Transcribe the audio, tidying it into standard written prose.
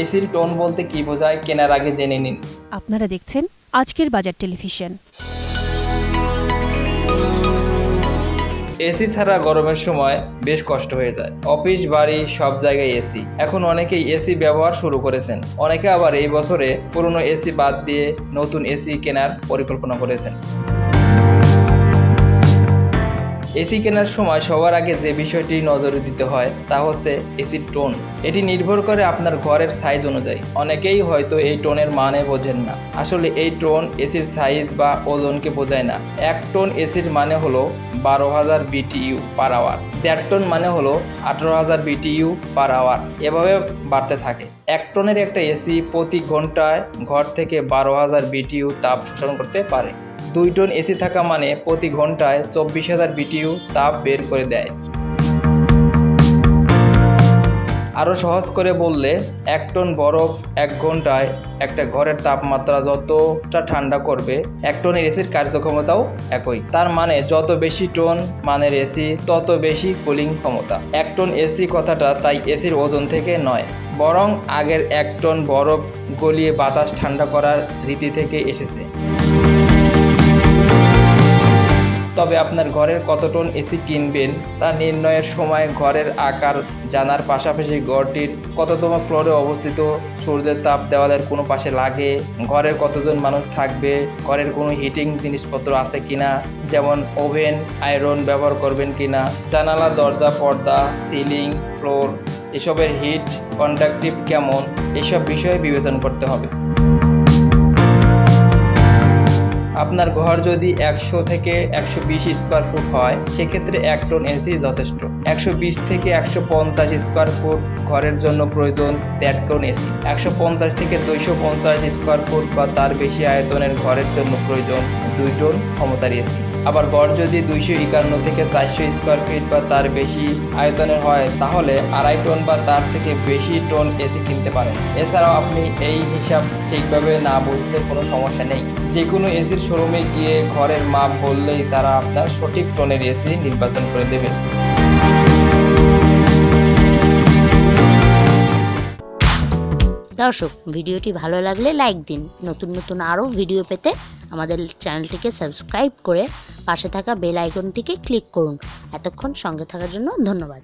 এসির টোন বলতে কি বোঝায় কেনার আগে জেনে নিন। আপনারা দেখছেন আজকের বাজার টেলিভিশন। এসি ছাড়া গরমের সময় বেশ কষ্ট হয়ে যায়। অফিস, বাড়ি সব জায়গায় এসি। এখন অনেকেই এসি ব্যবহার শুরু করেছেন, অনেকে আবার এই বছরে পুরনো এসি বাদ দিয়ে নতুন এসি কেনার পরিকল্পনা করেছেন। এসি কেনার সময় সবার আগে যে বিষয়টি নজরে দিতে হয় তা হচ্ছে এসির টোন। এটি নির্ভর করে আপনার ঘরের সাইজ অনুযায়ী। অনেকেই হয়তো এই টোনের মানে বোঝেন না। আসলে এই টোন এসির সাইজ বা ওজনকে বোঝায় না। 1 টন এসির মানে হলো 12,000 BTU পার আওয়ার। 1.5 টন মানে হলো 18,000 BTU পার আওয়ার। এভাবে বাড়তে থাকে। 1 টনের একটা এসি প্রতি ঘন্টায় ঘর থেকে 12,000 BTU তাপ শোষণ করতে পারে। 2 টন এসি থাকা মানে প্রতি ঘন্টায় 24,000 BTU তাপ বের করে দেয়। আরও সহজ করে বললে 1 টন বরফ 1 ঘন্টায় একটা ঘরের তাপমাত্রা যতটা ঠান্ডা করবে, 1 টনের এসির কার্যক্ষমতাও একই। তার মানে যত বেশি টন মানের এসি তত বেশি কুলিং ক্ষমতা। 1 টন এসি কথাটা তাই এসির ওজন থেকে নয়, বরং আগের 1 টন বরফ গলিয়ে বাতাস ঠান্ডা করার রীতি থেকে এসেছে। তবে আপনার ঘরের কত টন এসি কিনবেন তা নির্ণয়ের সময় ঘরের আকার জানার পাশাপাশি ঘরটির কততম ফ্লোরে অবস্থিত, সূর্যের তাপ দেওয়ালের কোনো পাশে লাগে, ঘরের কতজন মানুষ থাকবে, ঘরের কোনো হিটিং জিনিসপত্র আছে কিনা, যেমন ওভেন, আয়রন ব্যবহার করবেন কিনা, জানালা, দরজা, পর্দা, সিলিং, ফ্লোর এসবের হিট কন্ডাক্টিভ কেমন, এসব বিষয়ে বিবেচনা করতে হবে। আপনার ঘর যদি 100 থেকে 120 স্কোয়ার ফুট হয় সেক্ষেত্রে 1 টন এসি যথেষ্ট। 120 থেকে 150 স্কোয়ার ফুট ঘরের জন্য প্রয়োজন 1.5 টন এসি। 150 থেকে 250 স্কোয়ার ফুট বা তার বেশি আয়তনের ঘরের জন্য প্রয়োজন 2 টন ক্ষমতার এসি। আবার ঘর যদি 251 থেকে 400 স্কোয়ার ফিট বা তার বেশি আয়তনের হয় তাহলে 2.5 টন বা তার থেকে বেশি টন এসি কিনতে পারেন। এছাড়াও আপনি এই হিসাব ঠিকভাবে না বুঝলে কোনো সমস্যা নেই। যে কোনো এসির শোরুমে গিয়ে ঘরের মাপ বললেই তারা আপনার সঠিক টনের এসি নির্বাচন করে দেবে। দর্শক, ভিডিওটি ভালো লাগলে লাইক দিন। নতুন নতুন আরও ভিডিও পেতে আমাদের চ্যানেলটিকে সাবস্ক্রাইব করে পাশে থাকা বেল আইকনটিকে ক্লিক করুন। এতক্ষণ সঙ্গে থাকার জন্য ধন্যবাদ।